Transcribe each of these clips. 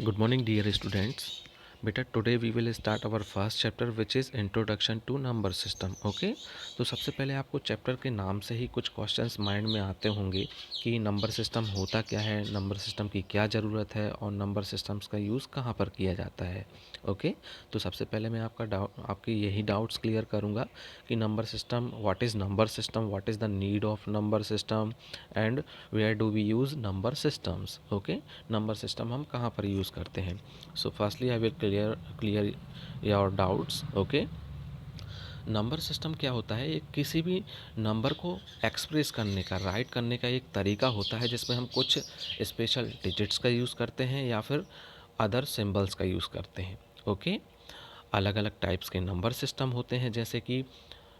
Good morning, dear students. बेटा today we will start our first chapter which is introduction to number system. Okay, तो सबसे पहले आपको chapter के नाम से ही कुछ क्वेश्चंस माइंड में आते होंगे कि नंबर सिस्टम होता क्या है, नंबर सिस्टम की क्या ज़रूरत है और नंबर सिस्टम्स का यूज़ कहाँ पर किया जाता है। ओके, तो सबसे पहले मैं आपके यही डाउट्स क्लियर करूँगा कि number system, what is number system, what is the need of number system and where do we use number systems. Okay, number system हम कहाँ पर यूज़ करते हैं। So firstly I will clear your doubts. Okay, number system क्या होता है? एक किसी भी नंबर को एक्सप्रेस करने का, राइट करने का एक तरीका होता है जिसमें हम कुछ स्पेशल डिजिट्स का यूज़ करते हैं या फिर अदर सिंबल्स का यूज़ करते हैं। ओके, अलग अलग टाइप्स के नंबर सिस्टम होते हैं जैसे कि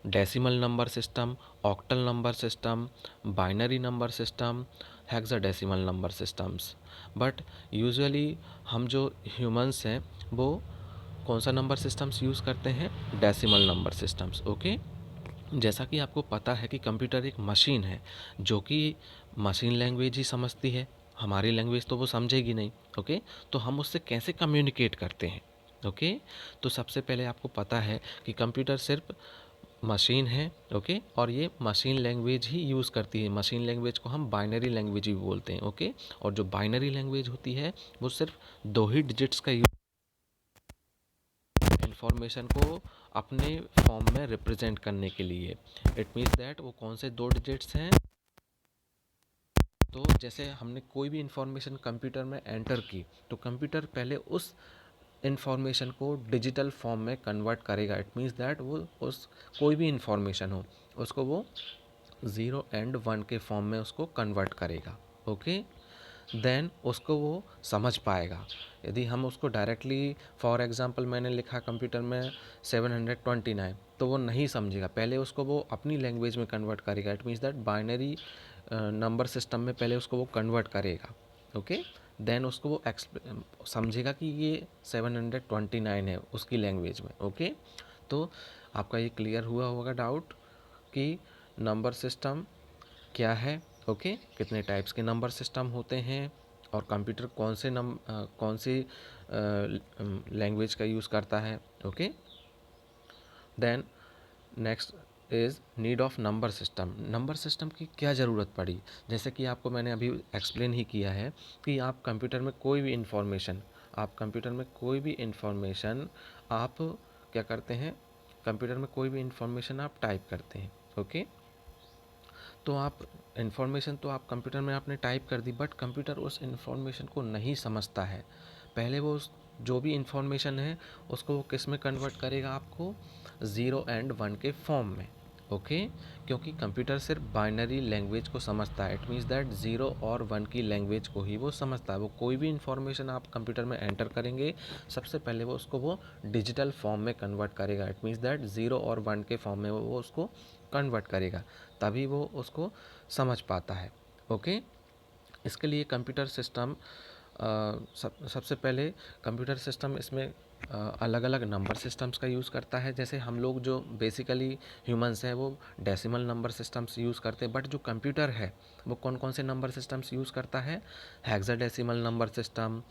decimal number system, octal number system, binary number system, hexadecimal number systems. But usually हम जो ह्यूमंस हैं वो कौन सा नंबर सिस्टम्स यूज़ करते हैं? Decimal number systems. ओके, जैसा कि आपको पता है कि कंप्यूटर एक मशीन है जो कि मशीन लैंग्वेज ही समझती है, हमारी लैंग्वेज तो वो समझेगी नहीं। ओके, तो हम उससे कैसे कम्युनिकेट करते हैं? ओके, तो सबसे पहले आपको पता है कि कंप्यूटर सिर्फ मशीन है। ओके, और ये मशीन लैंग्वेज ही यूज़ करती है। मशीन लैंग्वेज को हम बाइनरी लैंग्वेज भी बोलते हैं। ओके, और जो बाइनरी लैंग्वेज होती है वो सिर्फ दो ही डिजिट्स का इंफॉर्मेशन को अपने फॉर्म में रिप्रेजेंट करने के लिए। इट मीन्स दैट वो कौन से दो डिजिट्स हैं? तो जैसे हमने कोई भी इंफॉर्मेशन कंप्यूटर में एंटर की तो कंप्यूटर पहले उस इंफॉर्मेशन को डिजिटल फॉर्म में कन्वर्ट करेगा। इट मीन्स दैट वो उस कोई भी इंफॉर्मेशन हो उसको वो 0 एंड 1 के फॉर्म में उसको कन्वर्ट करेगा। ओके, देन उसको वो समझ पाएगा। यदि हम उसको डायरेक्टली, फॉर एग्जांपल मैंने लिखा कंप्यूटर में 729, तो वो नहीं समझेगा, पहले उसको वो अपनी लैंग्वेज में कन्वर्ट करेगा। It means that binary number system में पहले उसको वो कन्वर्ट करेगा। ओके, देन उसको वो समझेगा कि ये 729 है उसकी लैंग्वेज में। ओके, तो आपका ये क्लियर हुआ होगा डाउट कि नंबर सिस्टम क्या है। ओके, कितने टाइप्स के नंबर सिस्टम होते हैं और कंप्यूटर कौन सी लैंग्वेज का यूज़ करता है। Okay, then next is need of number system. Number system की क्या ज़रूरत पड़ी? जैसे कि आपको मैंने अभी एक्सप्लेन ही किया है कि आप कंप्यूटर में कोई भी इंफॉर्मेशन आप क्या करते हैं? कंप्यूटर में कोई भी इंफॉर्मेशन आप टाइप करते हैं। ओके, तो आप कंप्यूटर में आपने टाइप कर दी, बट कंप्यूटर उस इंफॉर्मेशन को नहीं समझता है। पहले वो जो भी इंफॉर्मेशन है उसको वो किस में कन्वर्ट करेगा? आपको 0 एंड 1 के फॉर्म में। ओके, क्योंकि कंप्यूटर सिर्फ बाइनरी लैंग्वेज को समझता है। इट मीन्स दैट 0 और 1 की लैंग्वेज को ही वो समझता है। वो कोई भी इंफॉर्मेशन आप कंप्यूटर में एंटर करेंगे सबसे पहले वो डिजिटल फॉर्म में कन्वर्ट करेगा। इट मीन्स दैट 0 और 1 के फॉर्म में वो उसको कन्वर्ट करेगा, तभी वो उसको समझ पाता है। ओके, इसके लिए कंप्यूटर सिस्टम सबसे पहले कंप्यूटर सिस्टम इसमें अलग अलग नंबर सिस्टम्स का यूज़ करता है। जैसे हम लोग जो बेसिकली ह्यूमंस हैं वो डेसिमल नंबर सिस्टम्स यूज़ करते हैं, बट जो कंप्यूटर है वो कौन कौन से नंबर सिस्टम्स यूज़ करता है? Hexadecimal number system,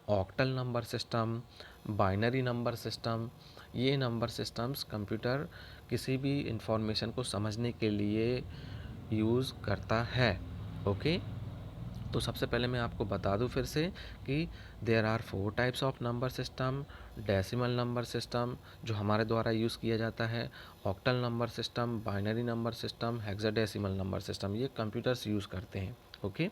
octal number system, binary number system. ये नंबर सिस्टम्स कंप्यूटर किसी भी इंफॉर्मेशन को समझने के लिए यूज़ करता है। ओके, तो सबसे पहले मैं आपको बता दूं फिर से कि there are 4 types of number system. Decimal number system जो हमारे द्वारा यूज़ किया जाता है, octal number system, binary number system, hexadecimal number system, ये कंप्यूटर्स यूज़ करते हैं। ओके,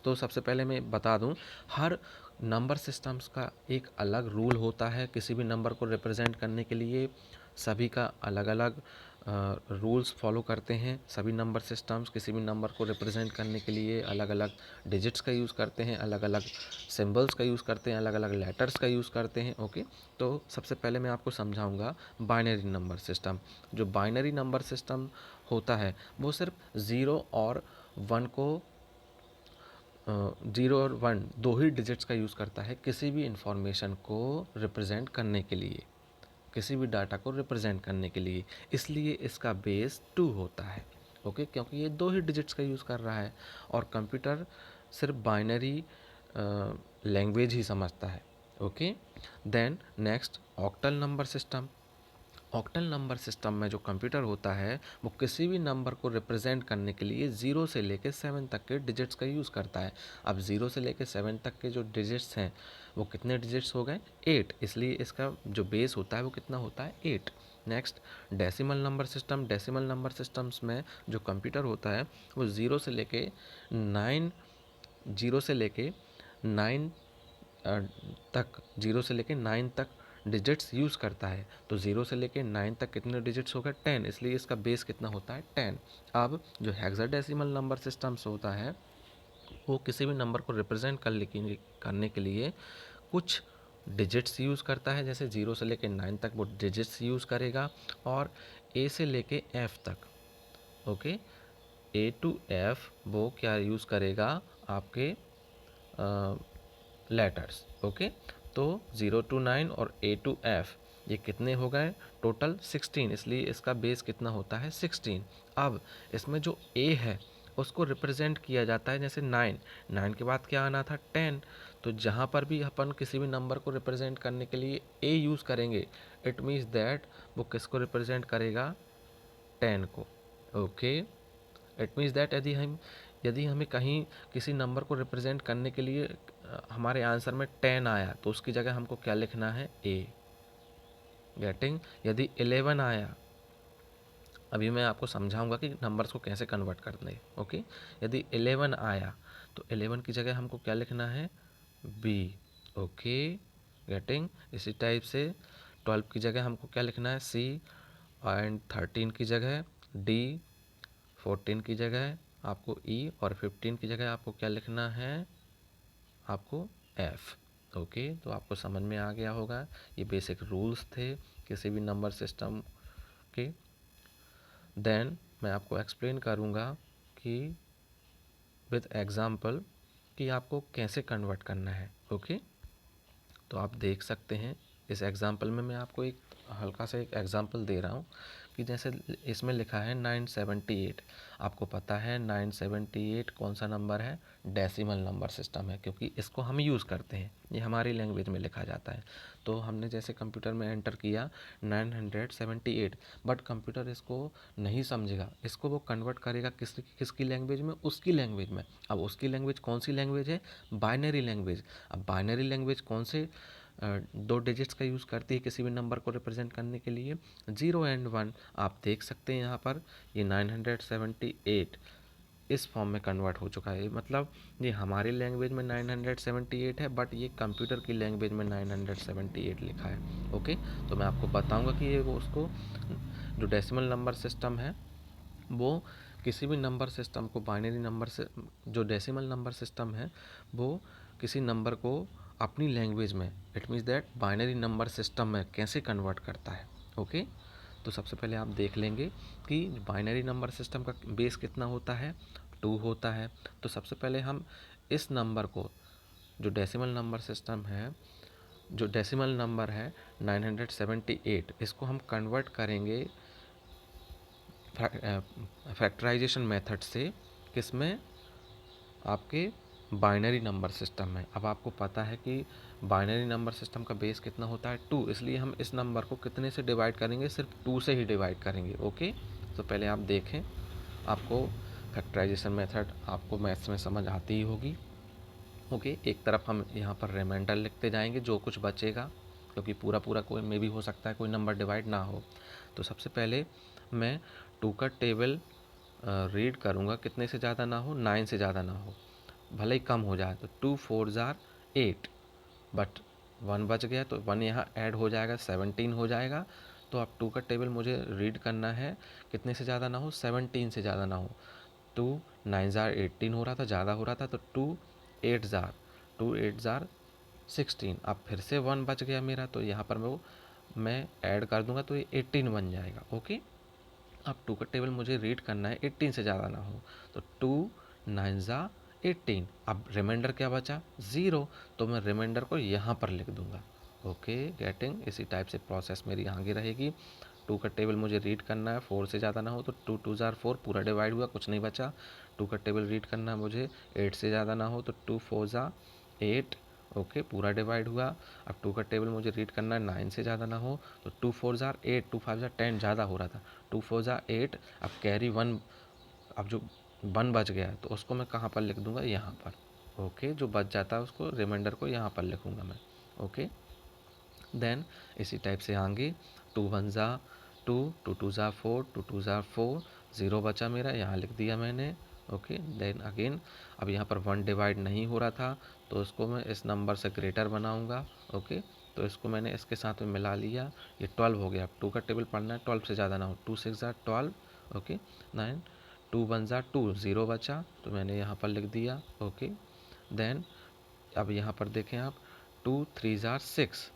तो सबसे पहले मैं बता दूं, हर नंबर सिस्टम्स का एक अलग रूल होता है। किसी भी नंबर को रिप्रेजेंट करने के लिए सभी का अलग अलग रूल्स फॉलो करते हैं। सभी नंबर सिस्टम्स किसी भी नंबर को रिप्रेजेंट करने के लिए अलग अलग डिजिट्स का यूज़ करते हैं, अलग अलग सिंबल्स का यूज़ करते हैं, अलग अलग लेटर्स का यूज़ करते हैं। ओके, तो सबसे पहले मैं आपको समझाऊंगा बाइनरी नंबर सिस्टम। जो बाइनरी नंबर सिस्टम होता है वो सिर्फ 0 और 1 को 0 और 1 दो ही डिजिट्स का यूज़ करता है किसी भी इंफॉर्मेशन को रिप्रेजेंट करने के लिए, किसी भी डाटा को रिप्रेजेंट करने के लिए। इसलिए इसका बेस 2 होता है। ओके, क्योंकि ये दो ही डिजिट्स का यूज़ कर रहा है और कंप्यूटर सिर्फ बाइनरी लैंग्वेज ही समझता है। Okay. Then next octal number system. Octal number system में जो कंप्यूटर होता है वो किसी भी नंबर को रिप्रेजेंट करने के लिए 0 से लेकर 7 तक के डिजिट्स का यूज़ करता है। अब 0 से लेकर 7 तक के जो डिजिट्स हैं वो कितने डिजिट्स हो गए? 8, इसलिए इसका जो बेस होता है वो कितना होता है? 8। Next decimal number system. Decimal number systems में जो कंप्यूटर होता है वो 0 से लेके 9 0 से लेके 9 तक 0 से लेके 9 तक डिजिट्स यूज़ करता है। तो 0 से लेके 9 तक कितने डिजिट्स हो गए? 10, इसलिए इसका बेस कितना होता है? 10। अब जो हेक्साडेसिमल नंबर सिस्टम्स होता है वो किसी भी नंबर को रिप्रेजेंट करने के लिए कुछ डिजिट्स यूज़ करता है, जैसे 0 से लेके 9 तक वो डिजिट्स यूज़ करेगा, और ए से लेके एफ तक, ओके, ए टू एफ वो क्या यूज़ करेगा? आपके लेटर्स, ओके। तो 0 to 9 और A to F ये कितने हो गए? टोटल 16, इसलिए इसका बेस कितना होता है? 16। अब इसमें जो A है उसको रिप्रेजेंट किया जाता है जैसे 9, 9 के बाद क्या आना था? 10। तो जहाँ पर भी अपन किसी भी नंबर को रिप्रेजेंट करने के लिए A यूज़ करेंगे, इट मीन्स दैट वो किसको रिप्रेजेंट करेगा? 10 को, ओके। इट मीन्स दैट यदि हमें कहीं किसी नंबर को रिप्रेजेंट करने के लिए हमारे आंसर में 10 आया तो उसकी जगह हमको क्या लिखना है? ए। गेटिंग? यदि 11 आया, अभी मैं आपको समझाऊंगा कि नंबर्स को कैसे कन्वर्ट करते हैं, ओके। यदि 11 आया तो 11 की जगह हमको क्या लिखना है? B, okay. गेटिंग? इसी टाइप से 12 की जगह हमको क्या लिखना है? सी, एंड 13 की जगह डी, 14 की जगह आपको ई, और 15 की जगह आपको क्या लिखना है? आपको एफ, ओके। तो आपको समझ में आ गया होगा, ये बेसिक रूल्स थे किसी भी नंबर सिस्टम के। देन मैं आपको एक्सप्लेन करूँगा कि विद एग्ज़ाम्पल कि आपको कैसे कन्वर्ट करना है, ओके। तो आप देख सकते हैं इस एग्ज़ाम्पल में मैं आपको एक हल्का सा एक एग्ज़ाम्पल दे रहा हूँ कि जैसे इसमें लिखा है 978। आपको पता है 978 कौन सा नंबर है? डेसिमल नंबर सिस्टम है, क्योंकि इसको हम यूज़ करते हैं, ये हमारी लैंग्वेज में लिखा जाता है। तो हमने जैसे कंप्यूटर में एंटर किया 978, बट कंप्यूटर इसको नहीं समझेगा, इसको वो कन्वर्ट करेगा किसकी लैंग्वेज में? उसकी लैंग्वेज में। अब उसकी लैंग्वेज कौन सी लैंग्वेज है? Binary language. अब बाइनरी लैंग्वेज कौन से दो डिजिट्स का यूज़ करती है किसी भी नंबर को रिप्रेजेंट करने के लिए? 0 एंड 1। आप देख सकते हैं यहाँ पर ये 978 इस फॉर्म में कन्वर्ट हो चुका है, मतलब ये हमारी लैंग्वेज में 978 है, बट ये कंप्यूटर की लैंग्वेज में 978 लिखा है, ओके। तो मैं आपको बताऊंगा कि ये वो उसको जो डेसिमल नंबर सिस्टम है वो किसी भी नंबर सिस्टम को बाइनरी नंबर से, जो डेसिमल नंबर सिस्टम है वो किसी नंबर को अपनी लैंग्वेज में, it means that binary number system में कैसे कन्वर्ट करता है, ओके। तो सबसे पहले आप देख लेंगे कि बाइनरी नंबर सिस्टम का बेस कितना होता है? 2 होता है। तो सबसे पहले हम इस नंबर को, जो डेसिमल नंबर सिस्टम है, जो डेसिमल नंबर है 978, इसको हम कन्वर्ट करेंगे फैक्टराइजेशन मेथड से, किसमें? आपके बाइनरी नंबर सिस्टम में। अब आपको पता है कि बाइनरी नंबर सिस्टम का बेस कितना होता है? 2, इसलिए हम इस नंबर को कितने से डिवाइड करेंगे? सिर्फ 2 से ही डिवाइड करेंगे, ओके। तो पहले आप देखें, आपको फैक्टराइजेशन मेथड आपको मैथ्स में समझ आती ही होगी, ओके। एक तरफ हम यहाँ पर रिमाइंडर लिखते जाएंगे जो कुछ बचेगा, क्योंकि पूरा पूरा कोई में भी हो सकता है कोई नंबर डिवाइड ना हो। तो सबसे पहले मैं 2 का टेबल रीड करूँगा, कितने से ज़्यादा ना हो? 9 से ज़्यादा ना हो, भले ही कम हो जाए। तो 2 4 जार 8, बट 1 बच गया तो 1 यहाँ ऐड हो जाएगा, 17 हो जाएगा। तो अब 2 का टेबल मुझे रीड करना है, कितने से ज़्यादा ना हो? 17 से ज़्यादा ना हो। 2 9 जार 18 हो रहा था, ज़्यादा हो रहा था, तो 2 8 जार 16। अब फिर से 1 बच गया मेरा, तो यहाँ पर मैं ऐड कर दूंगा तो ये 18 बन जाएगा, ओके। अब 2 का टेबल मुझे रीड करना है, 18 से ज़्यादा ना हो। तो 2 9 ज़ा 18। अब रिमाइंडर क्या बचा? 0, तो मैं रिमाइंडर को यहाँ पर लिख दूंगा, ओके। गेटिंग? इसी टाइप से प्रोसेस मेरी आगे रहेगी। 2 का टेबल मुझे रीड करना है, 4 से ज़्यादा ना हो, तो 2 2 ज़ार 4, पूरा डिवाइड हुआ, कुछ नहीं बचा। 2 का टेबल रीड करना है मुझे, 8 से ज़्यादा ना हो, तो 2 4 ज़ा 8, ओके, पूरा डिवाइड हुआ। अब 2 का टेबल मुझे रीड करना है, 9 से ज़्यादा ना हो, तो 2 4 जार 8, 2 5 जार 10, ज़्यादा हो रहा था, 2 4 जार 8। अब कैरी 1, अब जो 1 बच गया तो उसको मैं कहाँ पर लिख दूंगा, यहाँ पर। ओके, जो बच जाता है उसको रिमाइंडर को यहाँ पर लिखूंगा मैं। ओके, देन इसी टाइप से आगे 2 1 ज़ा 2, 2 2 ज़ा 4, 2 2 ज़ा 4, 0 बचा मेरा, यहाँ लिख दिया मैंने। ओके, देन अगेन अब यहाँ पर 1 डिवाइड नहीं हो रहा था तो उसको मैं इस नंबर से ग्रेटर बनाऊंगा। ओके, तो इसको मैंने इसके साथ में मिला लिया, ये 12 हो गया। अब 2 का टेबल पढ़ना है, 12 से ज़्यादा ना हो, 2 6 ज़ा 12। ओके, 9, 2 1 ज़ा 2, 0 बचा तो मैंने यहाँ पर लिख दिया। ओके, देन अब यहाँ पर देखें आप, 2 3 ज़ा 6,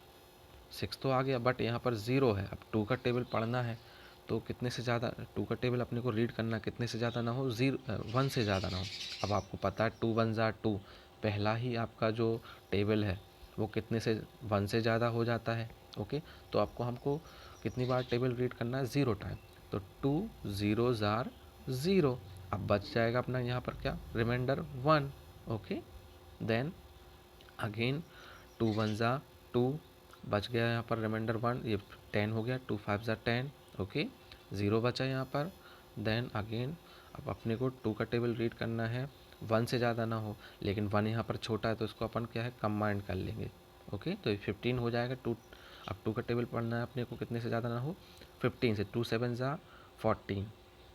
6 तो आ गया, बट यहाँ पर 0 है। अब 2 का टेबल पढ़ना है तो कितने से ज़्यादा, 2 का टेबल अपने को रीड करना कितने से ज़्यादा ना हो, 1 से ज़्यादा ना हो। अब आपको पता है 2 1 ज़ा 2, पहला ही आपका जो टेबल है वो कितने से 1 से ज़्यादा हो जाता है। ओके, तो आपको हमको कितनी बार टेबल रीड करना है, 0 टाइम, तो 2 0 ज़ार 0। अब बच जाएगा अपना यहाँ पर क्या, रिमाइंडर 1। ओके, देन अगेन 2 1 ज़ा 2, बच गया यहाँ पर रिमाइंडर 1, ये 10 हो गया, 2 5 ज़ा 10। ओके, 0 बचा यहाँ पर। देन अगेन अब अपने को 2 का टेबल रीड करना है, 1 से ज़्यादा ना हो, लेकिन 1 यहाँ पर छोटा है तो इसको अपन क्या है, कंबाइंड कर लेंगे। ओके, तो ये 15 हो जाएगा। 2, अब 2 का टेबल पढ़ना है अपने को कितने से ज़्यादा ना हो, 15 से, 2 7 ज़ा 14।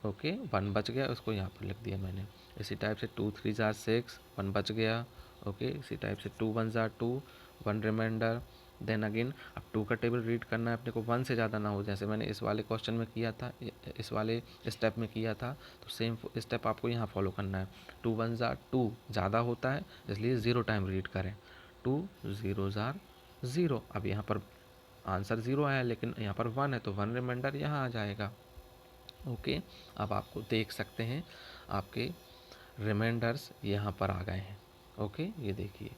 ओके, 1 बच गया, उसको यहाँ पर लिख दिया मैंने। इसी टाइप से 2 3 ज़ा 6, 1 बच गया। ओके, इसी टाइप से 2 1 ज़ा 2, 1 रिमाइंडर। देन अगेन अब 2 का टेबल रीड करना है अपने को, 1 से ज़्यादा ना हो, जैसे मैंने इस वाले क्वेश्चन में किया था, इस वाले स्टेप में किया था, तो सेम स्टेप आपको यहाँ फॉलो करना है। 2 1 ज़ा 2 ज़्यादा होता है, इसलिए 0 टाइम रीड करें। 2 0 ज़ार 0। अब यहाँ पर आंसर 0 आया, लेकिन यहाँ पर 1 है तो 1 रिमाइंडर यहाँ आ जाएगा। ओके, अब आपको देख सकते हैं आपके रिमाइंडर्स यहाँ पर आ गए हैं। ओके, ये देखिए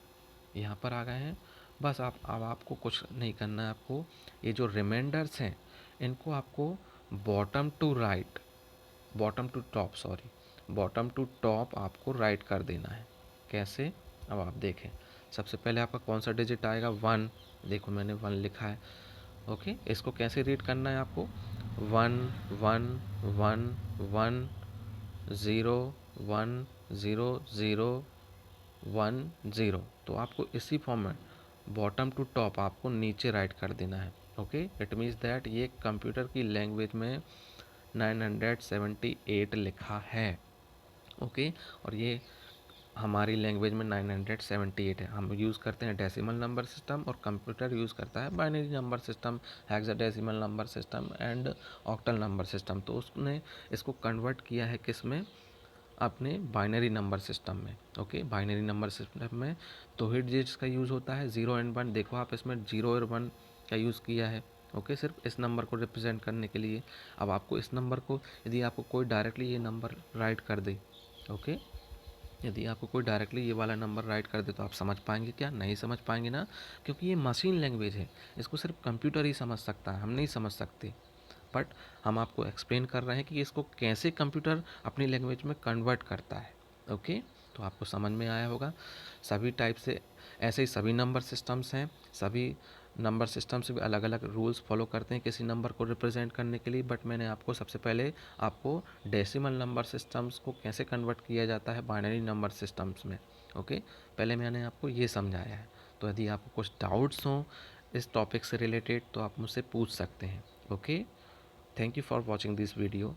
यहाँ पर आ गए हैं। बस आप, अब आपको कुछ नहीं करना है, आपको ये जो रिमाइंडर्स हैं इनको आपको bottom to right, bottom to top, sorry, bottom to top आपको राइट कर देना है। कैसे, अब आप देखें, सबसे पहले आपका कौन सा डिजिट आएगा, 1। देखो मैंने 1 लिखा है। ओके, इसको कैसे रीड करना है आपको, 1 1 1 1 0 1 0 0 1 0। तो आपको इसी फॉर्म में बॉटम टू टॉप आपको नीचे राइट कर देना है। ओके, इट मीन्स दैट ये कंप्यूटर की लैंग्वेज में 978 लिखा है। ओके, और ये हमारी लैंग्वेज में 978 है। हम यूज़ करते हैं डेसिमल नंबर सिस्टम और कंप्यूटर यूज़ करता है binary number system, hexadecimal number system and octal number system. तो उसने इसको कन्वर्ट किया है किस में, अपने बाइनरी नंबर सिस्टम में। ओके, बाइनरी नंबर सिस्टम में तो ही डिजिट्स का यूज़ होता है, 0 एंड 1। देखो आप इसमें 0 और 1 का यूज़ किया है। ओके, सिर्फ इस नंबर को रिप्रेजेंट करने के लिए। अब आपको इस नंबर को, यदि आपको कोई डायरेक्टली ये नंबर राइट कर दे, ओके, यदि आपको कोई डायरेक्टली ये वाला नंबर राइट कर दे तो आप समझ पाएंगे क्या, नहीं समझ पाएंगे ना, क्योंकि ये मशीन लैंग्वेज है, इसको सिर्फ कंप्यूटर ही समझ सकता है, हम नहीं समझ सकते। बट हम आपको एक्सप्लेन कर रहे हैं कि इसको कैसे कंप्यूटर अपनी लैंग्वेज में कन्वर्ट करता है। ओके, तो आपको समझ में आया होगा। सभी टाइप से ऐसे ही सभी नंबर सिस्टम्स हैं, सभी नंबर सिस्टम से भी अलग अलग रूल्स फॉलो करते हैं किसी नंबर को रिप्रेजेंट करने के लिए। बट मैंने आपको सबसे पहले आपको डेसिमल नंबर सिस्टम्स को कैसे कन्वर्ट किया जाता है बाइनरी नंबर सिस्टम्स में, ओके, पहले मैंने आपको ये समझाया है। तो यदि आपको कुछ डाउट्स हों इस टॉपिक से रिलेटेड तो आप मुझसे पूछ सकते हैं। Okay, thank you for watching this video.